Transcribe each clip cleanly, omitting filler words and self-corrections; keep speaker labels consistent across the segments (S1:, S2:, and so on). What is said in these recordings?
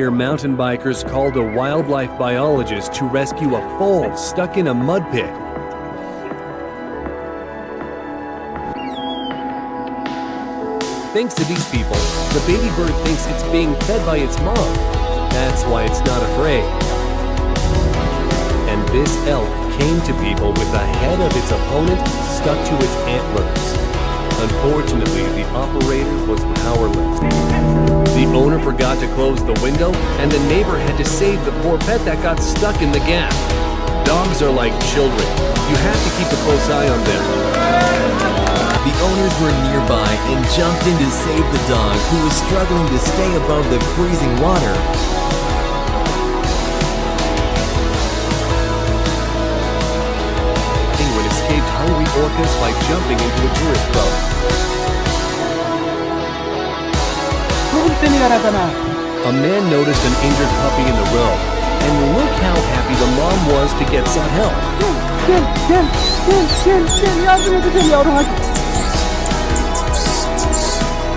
S1: volunteer mountain bikers called a wildlife biologist to rescue a foal stuck in a mud pit. Thanks to these people, the baby bird thinks it's being fed by its mom. That's why it's not afraid. And this elk came to people with the head of its opponent stuck to its antlers. Unfortunately, the operator was powerless. The owner forgot to close the window, and the neighbor had to save the poor pet that got stuck in the gap. Dogs are like children. You have to keep a close eye on them.
S2: The owners were nearby and jumped in to save the dog, who was struggling to stay above the freezing water.
S1: Penguin escaped hungry orcas by jumping into a tourist boat. A man noticed an injured puppy in the road, and look how happy the mom was to get some help.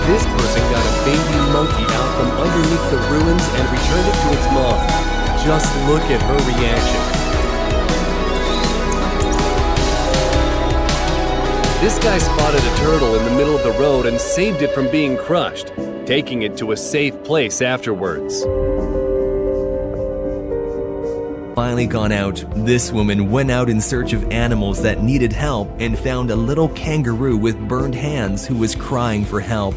S1: This person got a baby monkey out from underneath the ruins and returned it to its mom. Just look at her reaction. This guy spotted a turtle in the middle of the road and saved it from being crushed, taking it to a safe place afterwards.
S2: Finally gone out, this woman went out in search of animals that needed help and found a little kangaroo with burned hands who was crying for help.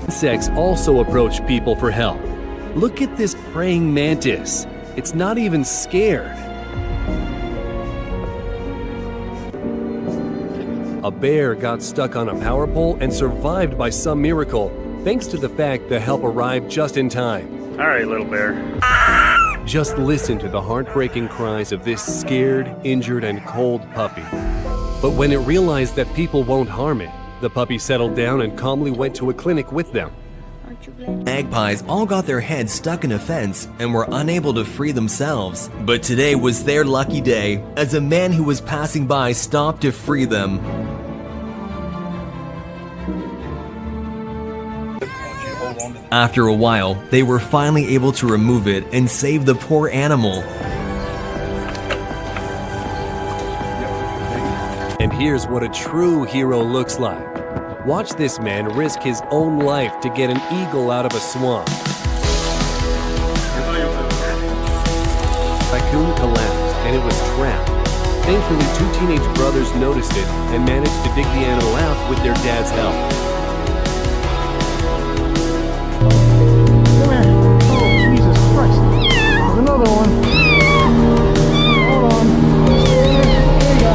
S1: Insects also approach people for help. Look at this praying mantis. It's not even scared. A bear got stuck on a power pole and survived by some miracle, thanks to the fact the help arrived just in time.
S3: All right, little bear.
S1: Just listen to the heartbreaking cries of this scared, injured, and cold puppy. But when it realized that people won't harm it, the puppy settled down and calmly went to a clinic with them.
S2: Magpies all got their heads stuck in a fence and were unable to free themselves. But today was their lucky day, as a man who was passing by stopped to free them. After a while, they were finally able to remove it and save the poor animal.
S1: And here's what a true hero looks like. Watch this man risk his own life to get an eagle out of a swamp. Raccoon collapsed and it was trapped. Thankfully, two teenage brothers noticed it and managed to dig the animal out with their dad's help.
S4: Come here. Oh, Jesus Christ. There's another one. Hold on. There you go.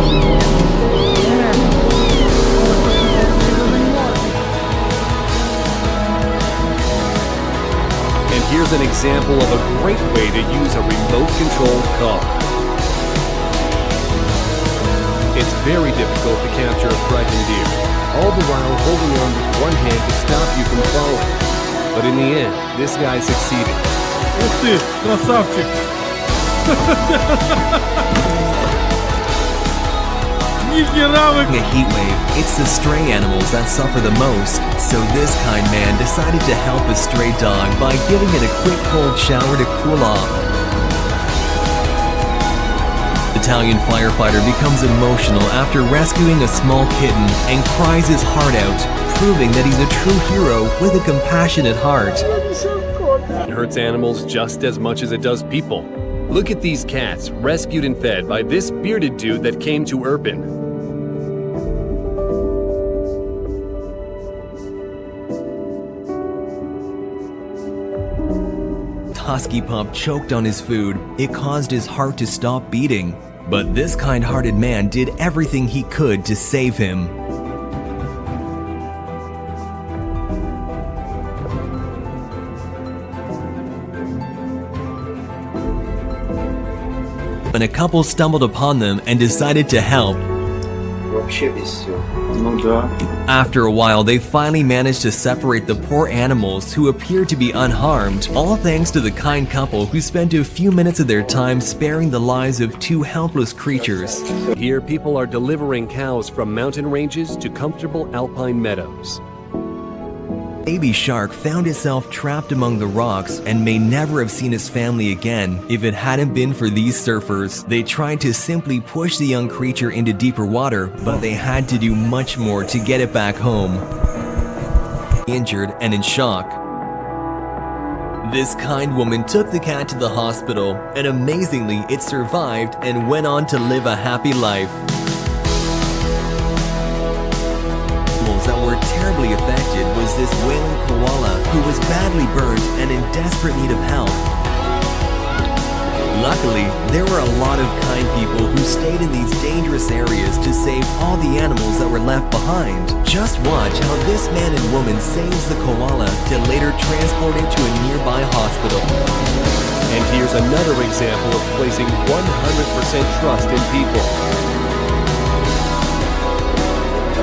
S1: And here's an example of a great way to use a remote-controlled car. It's very difficult to capture a frightened deer, all the while holding on with one hand to stop you from falling. But in the end, this guy succeeded.
S4: Ух ты, красавчик!
S2: In a heat wave, it's the stray animals that suffer the most, so this kind man decided to help a stray dog by giving it a quick cold shower to cool off. Italian firefighter becomes emotional after rescuing a small kitten and cries his heart out, proving that he's a true hero with a compassionate heart.
S1: It hurts animals just as much as it does people. Look at these cats, rescued and fed by this bearded dude that came to Urban.
S2: Husky pup choked on his food. It caused his heart to stop beating. But this kind-hearted man did everything he could to save him. When a couple stumbled upon them and decided to help,
S3: вообще без всего.
S4: Ну да.
S2: After a while, they finally managed to separate the poor animals who appeared to be unharmed, all thanks to the kind couple who spent a few minutes of their time sparing the lives of two helpless creatures.
S1: Here, people are delivering cows from mountain ranges to comfortable alpine meadows.
S2: Baby shark found itself trapped among the rocks and may never have seen its family again if it hadn't been for these surfers. They tried to simply push the young creature into deeper water, but they had to do much more to get it back home. Injured and in shock. This kind woman took the cat to the hospital, and amazingly, it survived and went on to live a happy life. That were terribly affected was this wailing koala who was badly burned and in desperate need of help. Luckily, there were a lot of kind people who stayed in these dangerous areas to save all the animals that were left behind. Just watch how this man and woman saves the koala to later transport it to a nearby hospital.
S1: And here's another example of placing 100% trust in people.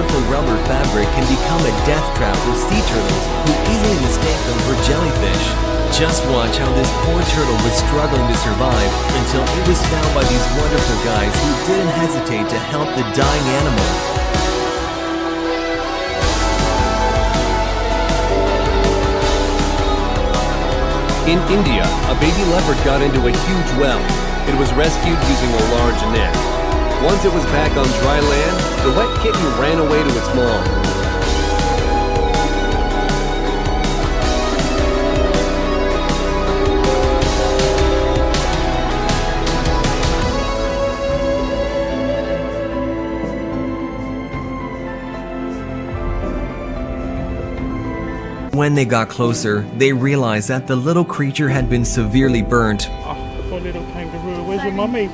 S2: The rubber fabric can become a death trap for sea turtles who easily mistake them for jellyfish. Just watch how this poor turtle was struggling to survive until it was found by these wonderful guys who didn't hesitate to help the dying animal.
S1: In India, a baby leopard got into a huge well. It was rescued using a large net. Once it was back on dry land, the wet kitten ran away to its mom.
S2: When they got closer, they realized that the little creature had been severely burnt.
S4: Oh, poor little kangaroo. Where's your mummy?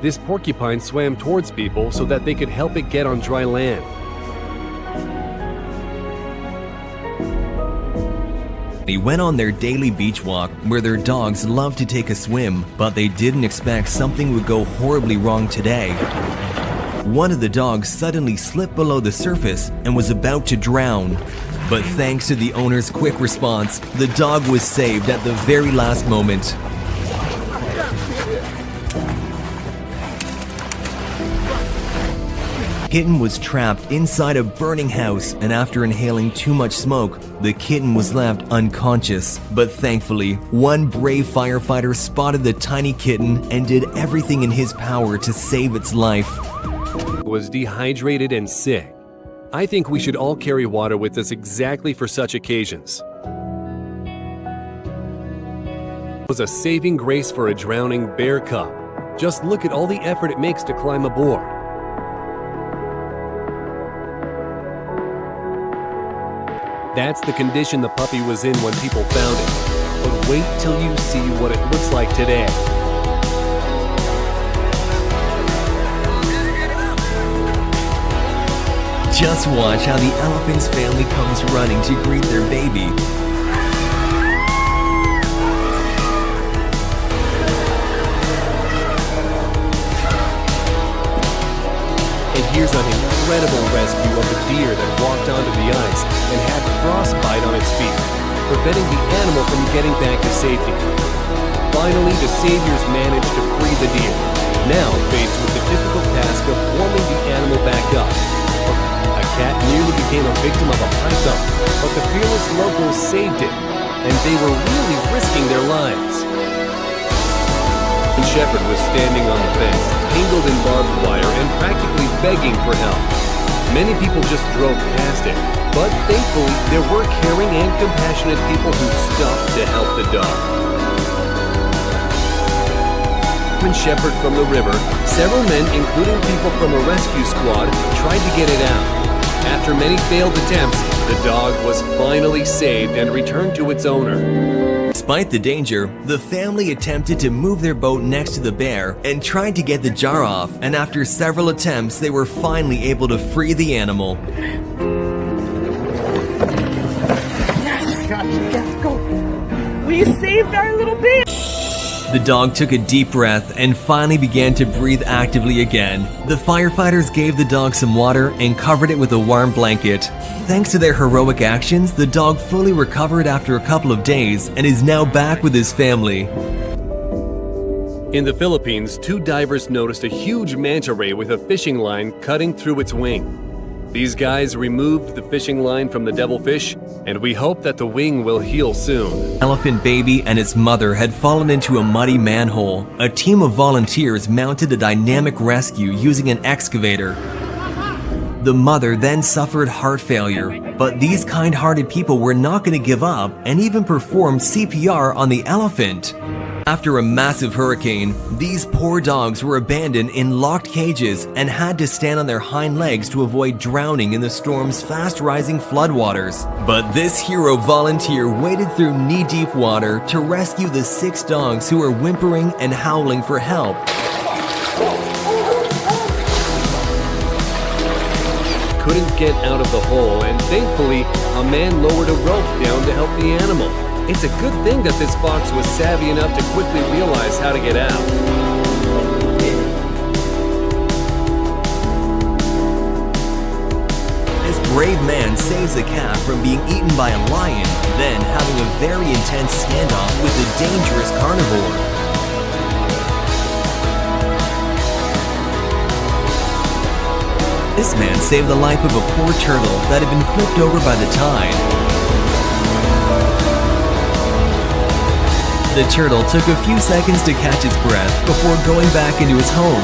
S1: This porcupine swam towards people so that they could help it get on dry land.
S2: They went on their daily beach walk where their dogs loved to take a swim, but they didn't expect something would go horribly wrong today. One of the dogs suddenly slipped below the surface and was about to drown. But thanks to the owner's quick response, the dog was saved at the very last moment. Kitten was trapped inside a burning house, and after inhaling too much smoke, the kitten was left unconscious. But thankfully, one brave firefighter spotted the tiny kitten and did everything in his power to save its life.
S1: It was dehydrated and sick. I think we should all carry water with us exactly for such occasions. It was a saving grace for a drowning bear cub. Just look at all the effort it makes to climb aboard. That's the condition the puppy was in when people found it. But wait till you see what it looks like today.
S2: Just watch how the elephant's family comes running to greet their baby.
S1: And here's an incredible rescue of a deer that walked onto the ice and had frostbite on its feet, preventing the animal from getting back to safety. Finally, the saviors managed to free the deer, now faced with the difficult task of warming the animal back up. A cat nearly became a victim of a python, but the fearless locals saved it, and they were really risking their lives. The shepherd was standing on the fence, tangled in barbed wire and practically begging for help. Many people just drove past it, but thankfully there were caring and compassionate people who stopped to help the dog. And shepherd from the river, several men, including people from a rescue squad, tried to get it out. After many failed attempts, the dog was finally saved and returned to its owner.
S2: Despite the danger, the family attempted to move their boat next to the bear and tried to get the jar off, and after several attempts, they were finally able to free the animal.
S5: Yes! Let's go! We saved our little bear!
S2: The dog took a deep breath and finally began to breathe actively again. The firefighters gave the dog some water and covered it with a warm blanket. Thanks to their heroic actions, the dog fully recovered after a couple of days and is now back with his family.
S1: In the Philippines, 2 divers noticed a huge manta ray with a fishing line cutting through its wing. These guys removed the fishing line from the devilfish, and we hope that the wing will heal soon.
S2: Elephant baby and its mother had fallen into a muddy manhole. A team of volunteers mounted a dynamic rescue using an excavator. The mother then suffered heart failure, but these kind-hearted people were not going to give up and even performed CPR on the elephant. After a massive hurricane, these poor dogs were abandoned in locked cages and had to stand on their hind legs to avoid drowning in the storm's fast-rising floodwaters. But this hero volunteer waded through knee-deep water to rescue the 6 dogs who were whimpering and howling for help.
S1: Couldn't get out of the hole, and thankfully, a man lowered a rope down to help the animal. It's a good thing that this fox was savvy enough to quickly realize how to get out.
S2: This brave man saves a cat from being eaten by a lion, then having a very intense standoff with a dangerous carnivore. This man saved the life of a poor turtle that had been flipped over by the tide. The turtle took a few seconds to catch its breath before going back into his home.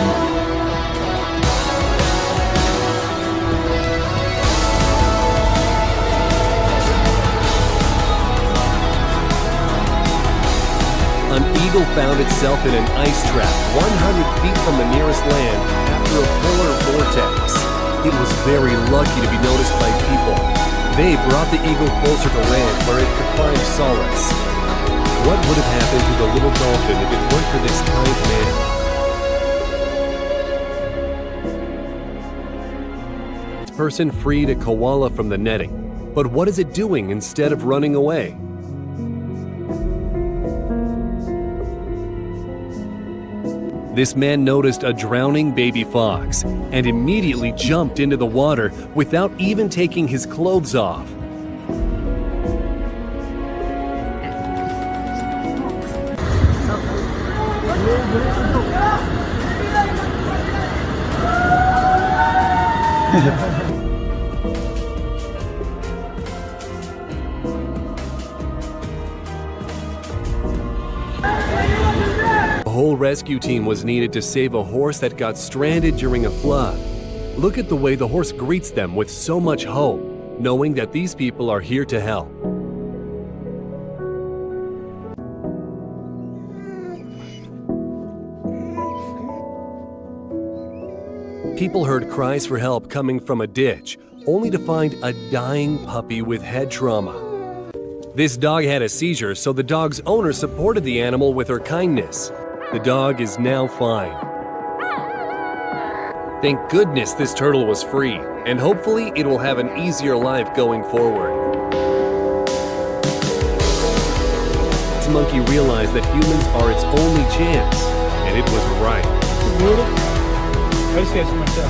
S1: An eagle found itself in an ice trap 100 feet from the nearest land after a polar vortex. It was very lucky to be noticed by people. They brought the eagle closer to land where it could find solace. What would have happened to the little dolphin if it weren't for this kind man? This person freed a koala from the netting, but what is it doing instead of running away? This man noticed a drowning baby fox and immediately jumped into the water without even taking his clothes off. A whole rescue team was needed to save a horse that got stranded during a flood. Look at the way the horse greets them with so much hope, knowing that these people are here to help. People heard cries for help coming from a ditch, only to find a dying puppy with head trauma. This dog had a seizure, so the dog's owner supported the animal with her kindness. The dog is now fine. Thank goodness this turtle was free, and hopefully it will have an easier life going forward. This monkey realized that humans are its only chance, and it was right.
S4: I just got so much stuff.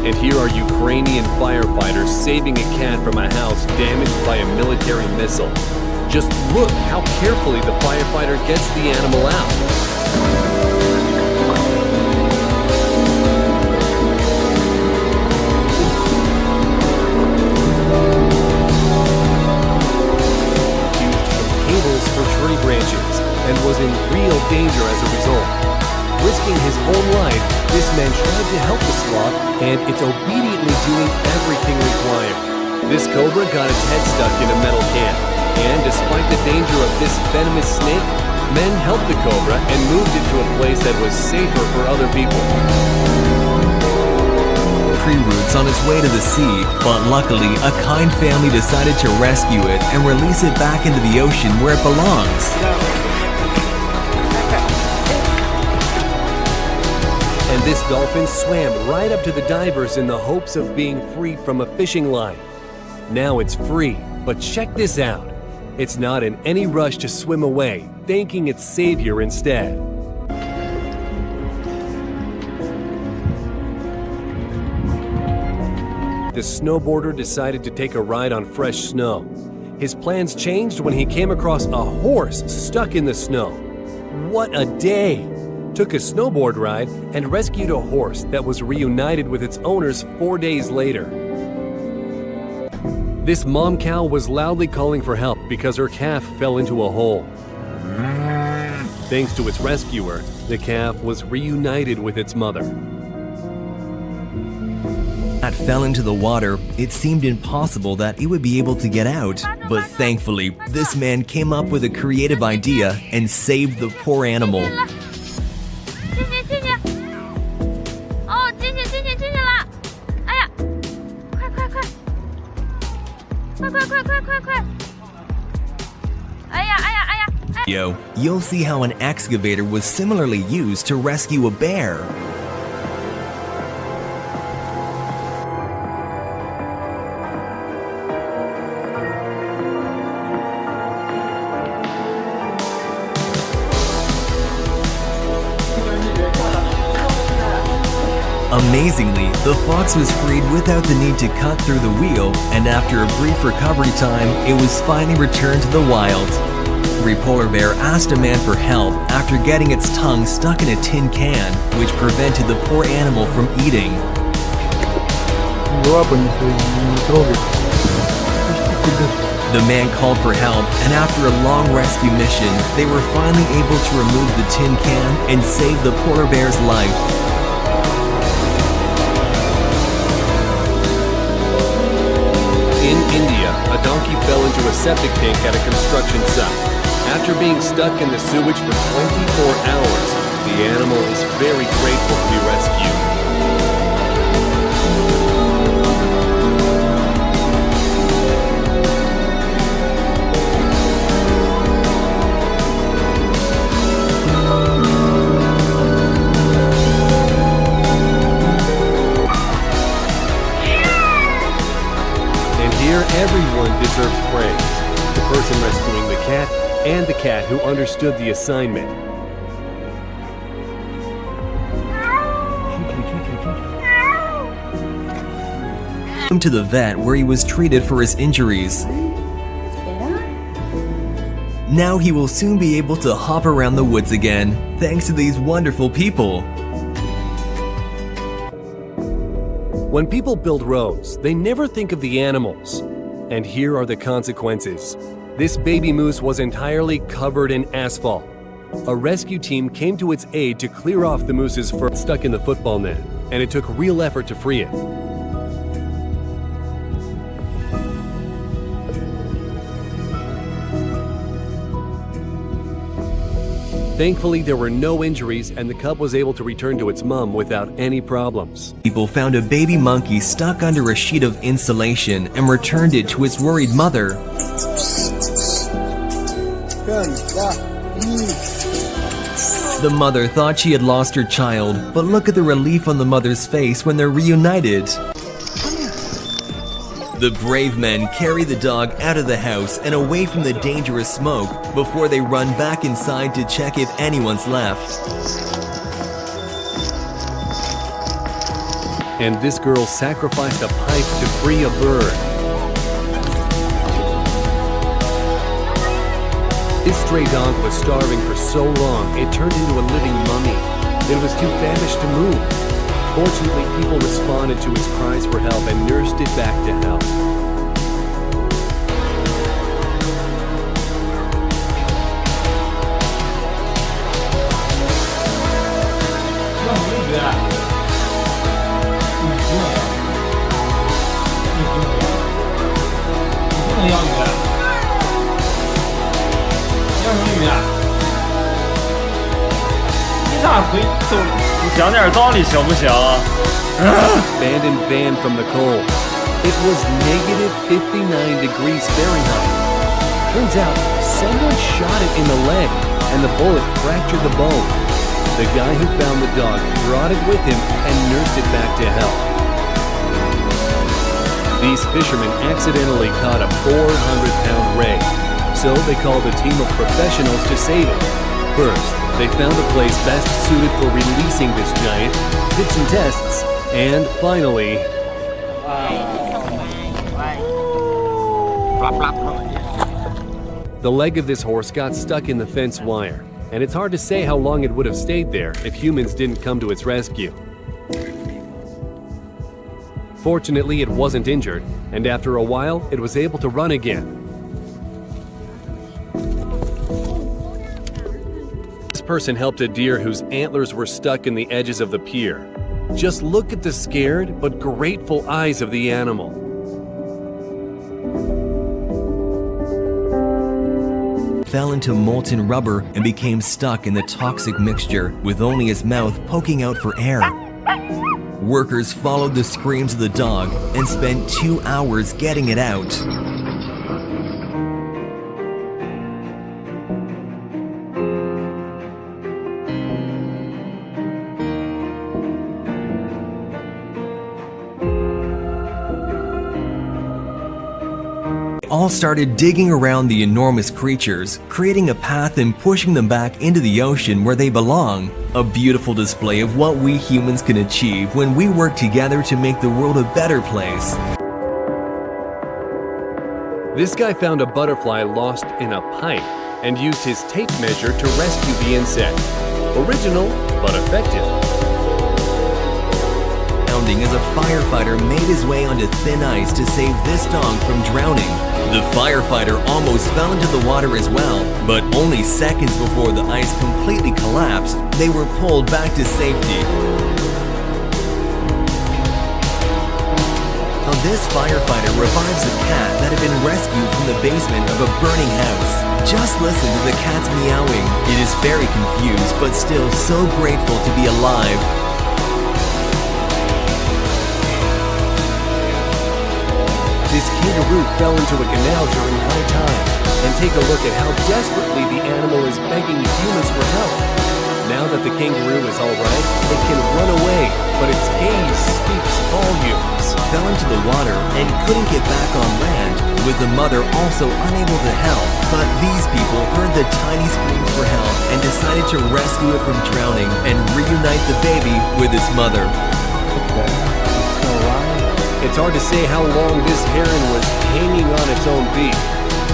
S1: And here are Ukrainian firefighters saving a cat from a house damaged by a military missile. Just look how carefully the firefighter gets the animal out. Cables for tree branches and was in real danger as a result. Risking his own life, this man tried to help the sloth, and it's obediently doing everything required. This cobra got its head stuck in a metal can, and despite the danger of this venomous snake, men helped the cobra and moved it to a place that was safer for other people.
S2: Tree roots on its way to the sea, but luckily a kind family decided to rescue it and release it back into the ocean where it belongs.
S1: And this dolphin swam right up to the divers in the hopes of being freed from a fishing line. Now it's free, but check this out. It's not in any rush to swim away, thanking its savior instead. The snowboarder decided to take a ride on fresh snow. His plans changed when he came across a horse stuck in the snow. What a day! Took a snowboard ride and rescued a horse that was reunited with its owners 4 days later. This mom cow was loudly calling for help because her calf fell into a hole. Thanks to its rescuer, the calf was reunited with its mother.
S2: Cat fell into the water, it seemed impossible that it would be able to get out. But thankfully, this man came up with a creative idea and saved the poor animal.
S3: 进去进去！哦，进去进去进去了！哎呀，快快快！快快快快快快！哎呀哎呀哎呀！哎
S2: You'll see how an excavator was similarly used to rescue a bear. Amazingly, the fox was freed without the need to cut through the wheel, and after a brief recovery time, it was finally returned to the wild. The polar bear asked a man for help after getting its tongue stuck in a tin can, which prevented the poor animal from eating. The man called for help, and after a long rescue mission, they were finally able to remove the tin can and save the polar bear's life.
S1: In India, a donkey fell into a septic tank at a construction site. After being stuck in the sewage for 24 hours, the animal is very grateful to be rescued. Everyone deserves praise. The person rescuing the cat and the cat who understood the assignment.
S2: Him to the vet where he was treated for his injuries. Now he will soon be able to hop around the woods again, thanks to these wonderful people.
S1: When people build roads, they never think of the animals. And here are the consequences. This baby moose was entirely covered in asphalt. A rescue team came to its aid to clear off the moose's fur stuck in the football net, and it took real effort to free it. Thankfully, there were no injuries and the cub was able to return to its mom without any problems.
S2: People found a baby monkey stuck under a sheet of insulation and returned it to its worried mother. The mother thought she had lost her child, but look at the relief on the mother's face when they're reunited. The brave men carry the dog out of the house and away from the dangerous smoke before they run back inside to check if anyone's left.
S1: And this girl sacrificed a pipe to free a bird. This stray dog was starving for so long, it turned into a living mummy. It was too famished to move. Fortunately, people responded to its cries for help and nursed it back to health. Abandoned van from the cold. It was negative 59 degrees Fahrenheit. Turns out someone shot it in the leg and the bullet fractured the bone. The guy who found the dog brought it with him and nursed it back to health. These fishermen accidentally caught a 400-pound ray, so they called a team of professionals to save it. First, they found a place best suited for releasing this giant, did some tests, and finally... The leg of this horse got stuck in the fence wire, and it's hard to say how long it would have stayed there if humans didn't come to its rescue. Fortunately, it wasn't injured, and after a while, it was able to run again. This person helped a deer whose antlers were stuck in the edges of the pier. Just look at the scared but grateful eyes of the animal.
S2: Fell into molten rubber and became stuck in the toxic mixture with only his mouth poking out for air. Workers followed the screams of the dog and spent 2 hours getting it out. All started digging around the enormous creatures, creating a path and pushing them back into the ocean where they belong. A beautiful display of what we humans can achieve when we work together to make the world a better place.
S1: This guy found a butterfly lost in a pipe and used his tape measure to rescue the insect. Original, but effective.
S2: As a firefighter made his way onto thin ice to save this dog from drowning. The firefighter almost fell into the water as well, but only seconds before the ice completely collapsed, they were pulled back to safety. Now this firefighter revives a cat that had been rescued from the basement of a burning house. Just listen to the cat's meowing. It is very confused, but still so grateful to be alive.
S1: This kangaroo fell into a canal during high tide. And take a look at how desperately the animal is begging humans for help. Now that the kangaroo is alright, it can run away, but its gaze speaks volumes.
S2: Fell into the water and couldn't get back on land, with the mother also unable to help. But these people heard the tiny scream for help and decided to rescue it from drowning and reunite the baby with its mother.
S1: It's hard to say how long this heron was hanging on its own beak,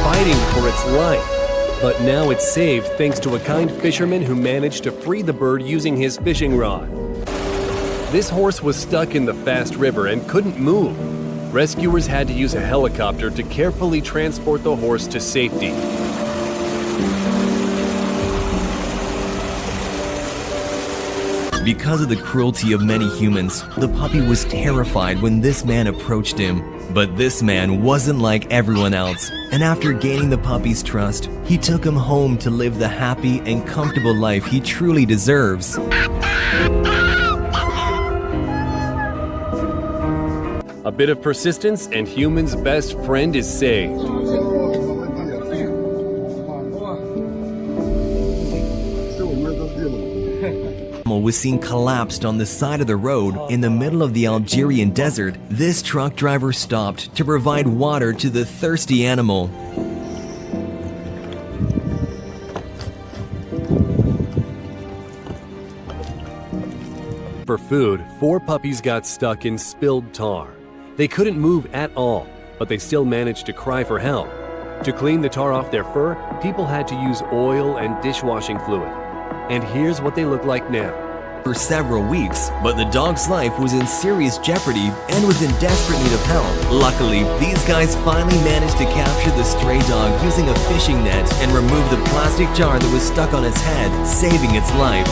S1: fighting for its life. But now it's saved thanks to a kind fisherman who managed to free the bird using his fishing rod. This horse was stuck in the fast river and couldn't move. Rescuers had to use a helicopter to carefully transport the horse to safety.
S2: Because of the cruelty of many humans, the puppy was terrified when this man approached him. But this man wasn't like everyone else, and after gaining the puppy's trust, he took him home to live the happy and comfortable life he truly deserves.
S1: A bit of persistence and human's best friend is saved.
S2: Was seen collapsed on the side of the road in the middle of the Algerian desert. This truck driver stopped to provide water to the thirsty animal.
S1: For food, 4 puppies got stuck in spilled tar. They couldn't move at all, but they still managed to cry for help. To clean the tar off their fur, people had to use oil and dishwashing fluid. And here's what they look like now.
S2: For several weeks, but the dog's life was in serious jeopardy and was in desperate need of help. Luckily, these guys finally managed to capture the stray dog using a fishing net and remove the plastic jar that was stuck on its head, saving its life.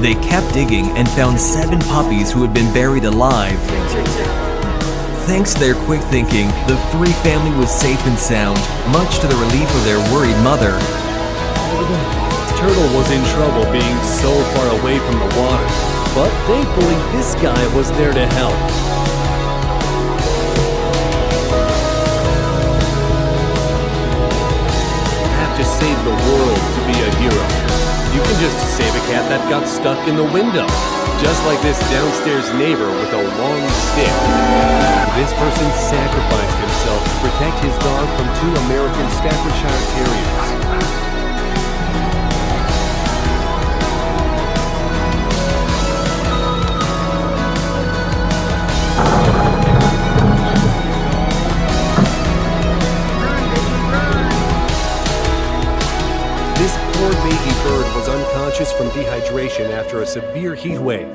S2: They kept digging and found 7 puppies who had been buried alive. Thanks to their quick thinking, the furry family was safe and sound, much to the relief of their worried mother.
S1: Turtle was in trouble being so far away from the water, but thankfully this guy was there to help. Have to save the world to be a hero. You can just save a cat that got stuck in the window. Just like this downstairs neighbor with a long stick. This person sacrificed himself to protect his dog from 2 American Staffordshire Terriers. This poor baby bird was unconscious from dehydration after a severe heat wave,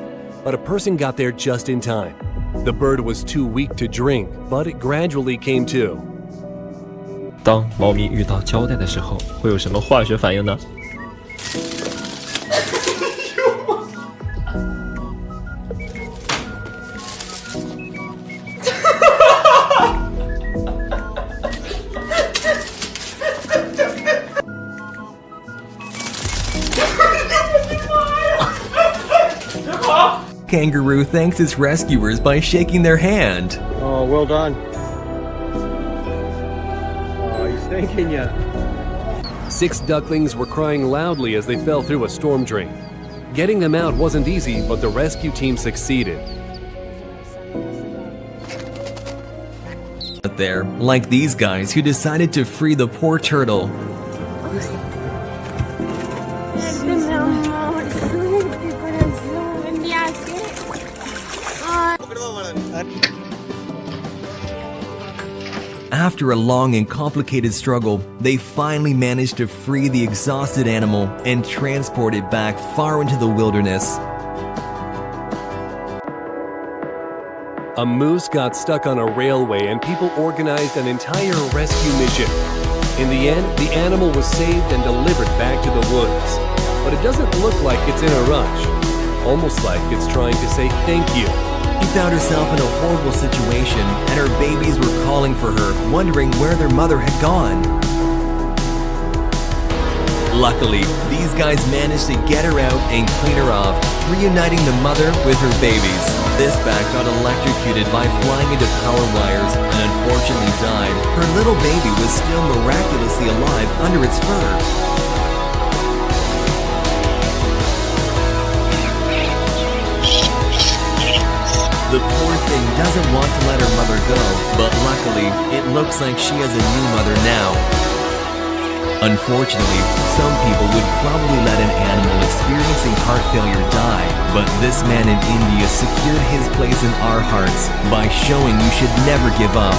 S1: but a person got there just in time. The bird was too weak to drink, but it gradually came to.
S5: 当猫咪遇到胶带的时候，会有什么化学反应呢？
S2: Kangaroo thanks its rescuers by shaking their hand.
S6: Oh, well done. Oh, he's thanking you.
S1: 6 ducklings were crying loudly as they fell through a storm drain. Getting them out wasn't easy, but the rescue team succeeded.
S2: But there, like these guys who decided to free the poor turtle. After a long and complicated struggle, they finally managed to free the exhausted animal and transport it back far into the wilderness.
S1: A moose got stuck on a railway and people organized an entire rescue mission. In the end, the animal was saved and delivered back to the woods. But it doesn't look like it's in a rush. Almost like it's trying to say thank you.
S2: She found herself in a horrible situation, and her babies were calling for her, wondering where their mother had gone. Luckily, these guys managed to get her out and clean her off, reuniting the mother with her babies. This bat got electrocuted by flying into power wires and unfortunately died. Her little baby was still miraculously alive under its fur. The poor thing doesn't want to let her mother go, but luckily, it looks like she has a new mother now. Unfortunately, some people would probably let an animal experiencing heart failure die, but this man in India secured his place in our hearts by showing you should never give up.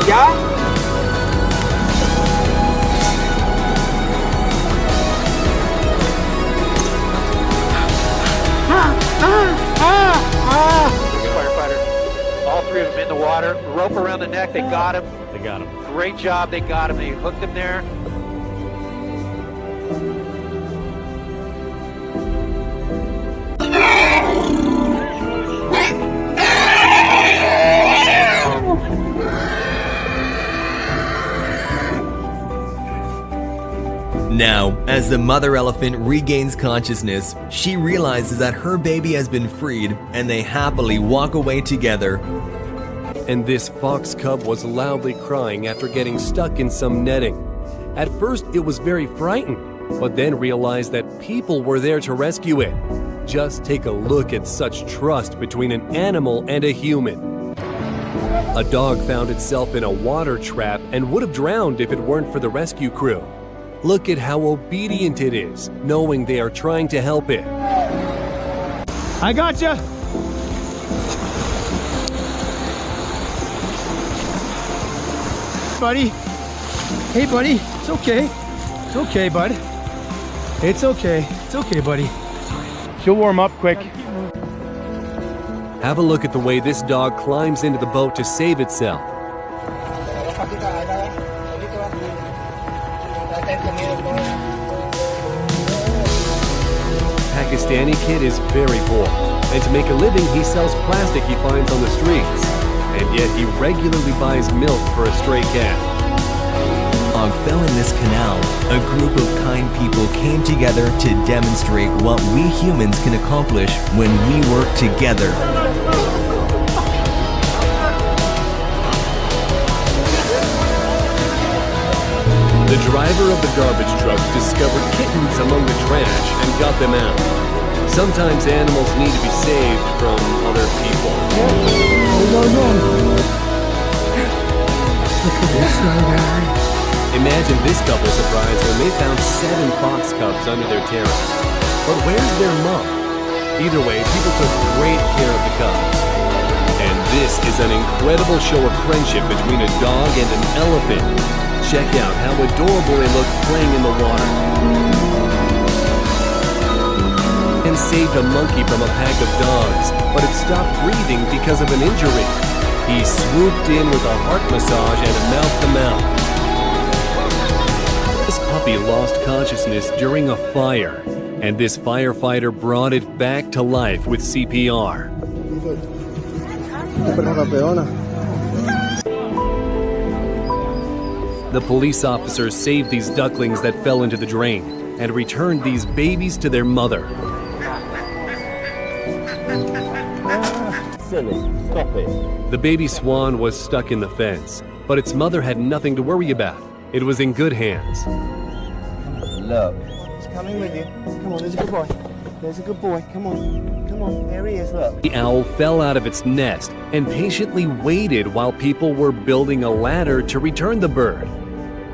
S6: Yeah? Firefighter. All 3 of them in the water. Rope around the neck. They got him.
S1: They got him.
S6: Great job. They got him. They hooked him there.
S2: Now, as the mother elephant regains consciousness, she realizes that her baby has been freed, and they happily walk away together.
S1: And this fox cub was loudly crying after getting stuck in some netting. At first, it was very frightened, but then realized that people were there to rescue it. Just take a look at such trust between an animal and a human. A dog found itself in a water trap and would have drowned if it weren't for the rescue crew. Look at how obedient it is, knowing they are trying to help it.
S4: I gotcha. Buddy. Hey, buddy. It's okay. It's okay, bud. It's okay. It's okay, buddy. She'll warm up quick.
S1: Have a look at the way this dog climbs into the boat to save itself. Pakistani kid is very poor, and to make a living he sells plastic he finds on the streets, and yet he regularly buys milk for a stray cat.
S2: Dog fell in this canal. A group of kind people came together to demonstrate what we humans can accomplish when we work together.
S1: The driver of the garbage truck discovered kittens among the trash and got them out. Sometimes animals need to be saved from other people. Imagine this couple's surprise when they found 7 fox cubs under their terrace. But where's their mom? Either way, people took great care of the cubs. And this is an incredible show of friendship between a dog and an elephant. Check out how adorable they look playing in the water. And saved a monkey from a pack of dogs, but it stopped breathing because of an injury. He swooped in with a heart massage and a mouth-to-mouth. This puppy lost consciousness during a fire, and this firefighter brought it back to life with CPR. The police officers saved these ducklings that fell into the drain and returned these babies to their mother.
S7: Silly, stop it.
S1: The baby swan was stuck in the fence, but its mother had nothing to worry about. It was in good hands.
S7: Look, he's coming with you. Come on, there's a good boy. There's a good boy. Come on, come on. There he is, look.
S1: The owl fell out of its nest and patiently waited while people were building a ladder to return the bird.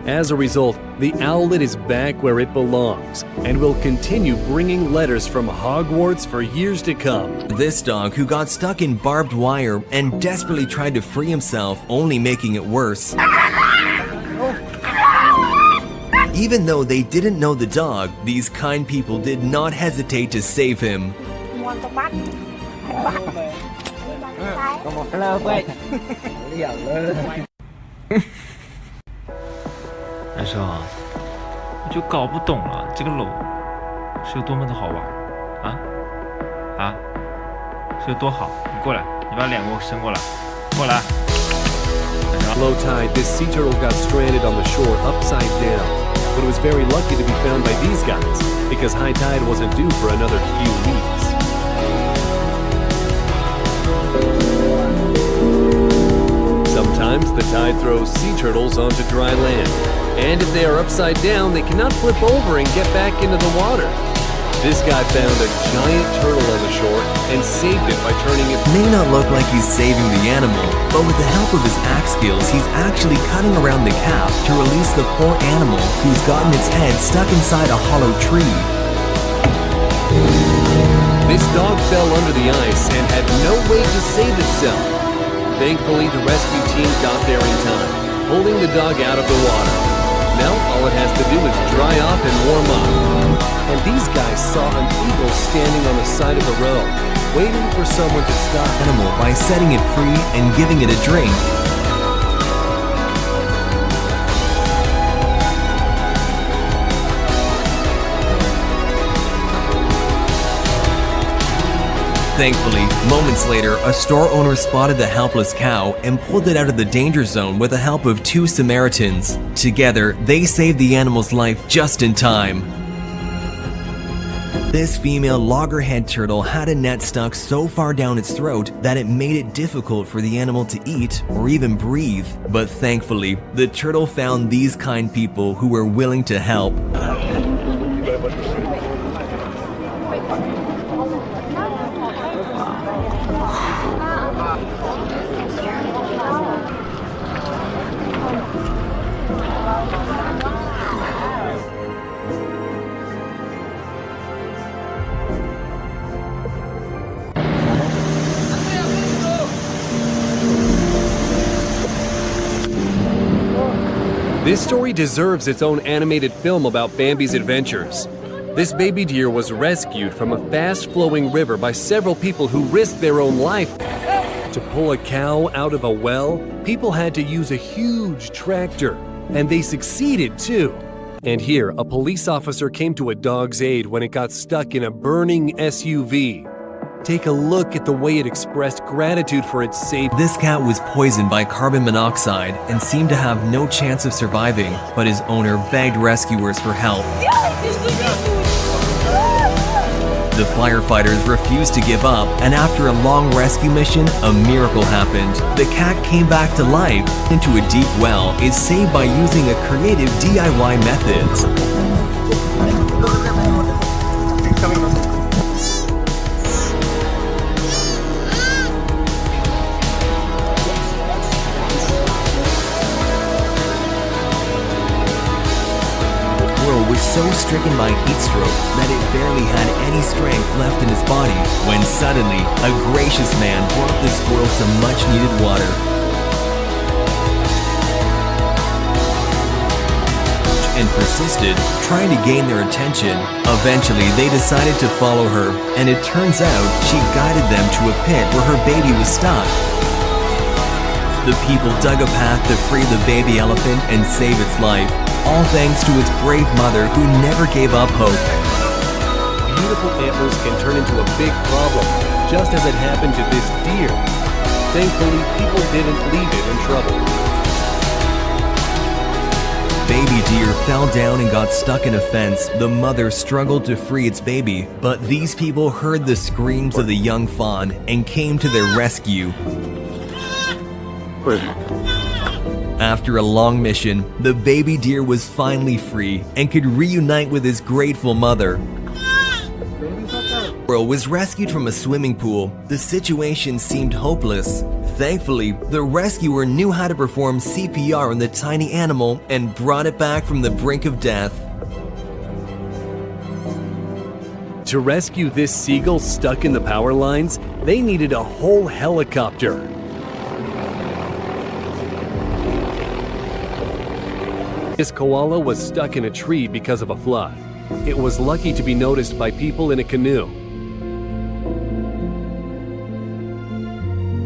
S1: As a result, the owlet is back where it belongs and will continue bringing letters from Hogwarts for years to come.
S2: This dog, who got stuck in barbed wire and desperately tried to free himself, only making it worse. Even though they didn't know the dog, these kind people did not hesitate to save him.
S8: Hello, 男生啊，我就搞不懂了，这个楼是有多么的好玩啊，是有多好？你过来，你把脸给我伸过来，过来。
S1: Low tide, this sea turtle got stranded on the shore upside down, but it was very lucky to be found by these guys because high tide wasn't due for another few weeks. Sometimes the tide throws sea turtles onto dry land, and if they are upside down, they cannot flip over and get back into the water. This guy found a giant turtle on the shore and saved it by turning it.
S2: May not look like he's saving the animal, but with the help of his axe skills, he's actually cutting around the cap to release the poor animal who's gotten its head stuck inside a hollow tree.
S1: This dog fell under the ice and had no way to save itself. Thankfully, the rescue team got there in time, pulling the dog out of the water. Now, all it has to do is dry off and warm up. And these guys saw an eagle standing on the side of the road, waiting for someone to stop
S2: the animal by setting it free and giving it a drink. Thankfully, moments later, a store owner spotted the helpless cow and pulled it out of the danger zone with the help of 2 Samaritans. Together, they saved the animal's life just in time. This female loggerhead turtle had a net stuck so far down its throat that it made it difficult for the animal to eat or even breathe. But thankfully, the turtle found these kind people who were willing to help.
S1: This story deserves its own animated film about Bambi's adventures. This baby deer was rescued from a fast-flowing river by several people who risked their own life. To pull a cow out of a well, people had to use a huge tractor, and they succeeded too. And here, a police officer came to a dog's aid when it got stuck in a burning SUV. Take a look at the way it expressed gratitude for its safety.
S2: This cat was poisoned by carbon monoxide and seemed to have no chance of surviving, but his owner begged rescuers for help. The firefighters refused to give up, and after a long rescue mission, a miracle happened. The cat came back to life into a deep well, is saved by using a creative DIY method. Was so stricken by heat stroke that it barely had any strength left in his body when suddenly a gracious man brought the squirrel some much needed water. And persisted, trying to gain their attention. Eventually they decided to follow her, and it turns out she guided them to a pit where her baby was stuck. The people dug a path to free the baby elephant and save its life, all thanks to its brave mother who never gave up hope.
S1: Beautiful antlers can turn into a big problem, just as it happened to this deer. Thankfully, people didn't leave it in trouble.
S2: Baby deer fell down and got stuck in a fence. The mother struggled to free its baby, but these people heard the screams of the young fawn and came to their rescue. After a long mission, the baby deer was finally free and could reunite with his grateful mother. The squirrel was rescued from a swimming pool. The situation seemed hopeless. Thankfully, the rescuer knew how to perform CPR on the tiny animal and brought it back from the brink of death.
S1: To rescue this seagull stuck in the power lines, they needed a whole helicopter. This koala was stuck in a tree because of a flood. It was lucky to be noticed by people in a canoe.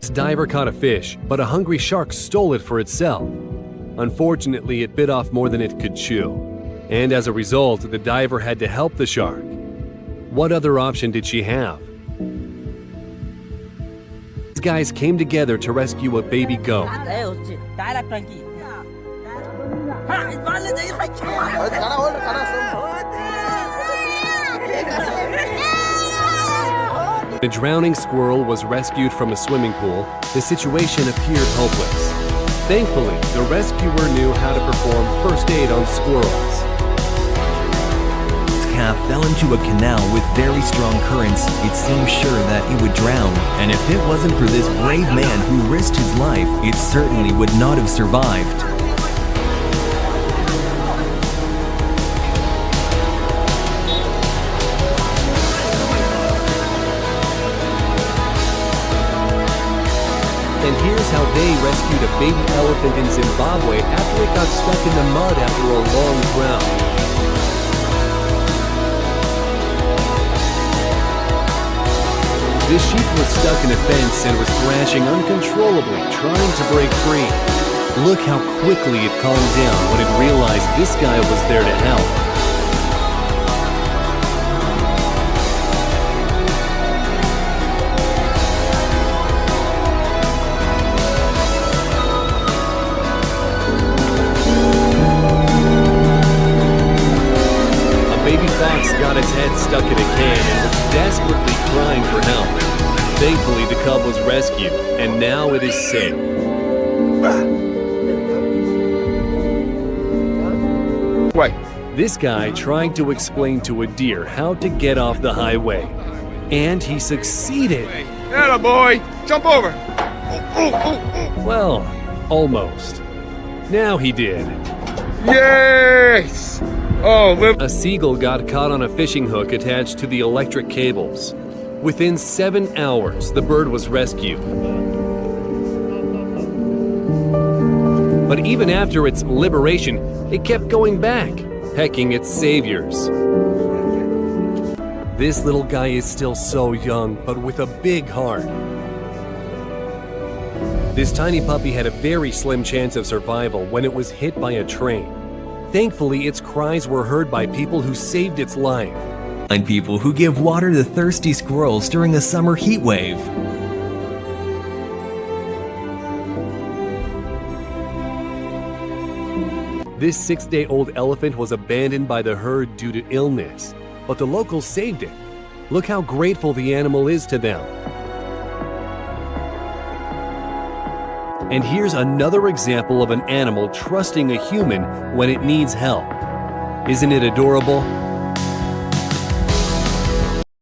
S1: This diver caught a fish, but a hungry shark stole it for itself. Unfortunately, it bit off more than it could chew. And as a result, the diver had to help the shark. What other option did she have? These guys came together to rescue a baby goat. The drowning squirrel was rescued from a swimming pool. The situation appeared hopeless. Thankfully, the rescuer knew how to perform first aid on squirrels.
S2: Its calf fell into a canal with very strong currents. It seemed sure that it would drown, and if it wasn't for this brave man who risked his life, it certainly would not have survived.
S1: And here's how they rescued a baby elephant in Zimbabwe after it got stuck in the mud after a long drought. This sheep was stuck in a fence and was thrashing uncontrollably, trying to break free. Look how quickly it calmed down when it realized this guy was there to help. Got its head stuck in a can and was desperately crying for help. Thankfully, the cub was rescued, and now it is safe.
S7: Wait.
S1: This guy tried to explain to a deer how to get off the highway, and he succeeded.
S7: Hello, boy. Jump over.
S1: Well, almost. Now he did.
S7: Yes! Oh,
S1: a seagull got caught on a fishing hook attached to the electric cables. Within 7 hours, the bird was rescued. But even after its liberation, it kept going back, pecking its saviors. This little guy is still so young, but with a big heart. This tiny puppy had a very slim chance of survival when it was hit by a train. Thankfully, its cries were heard by people who saved its life.
S2: And people who give water to thirsty squirrels during a summer heat wave.
S1: This 6-day-old elephant was abandoned by the herd due to illness, but the locals saved it. Look how grateful the animal is to them. And here's another example of an animal trusting a human when it needs help. Isn't it adorable?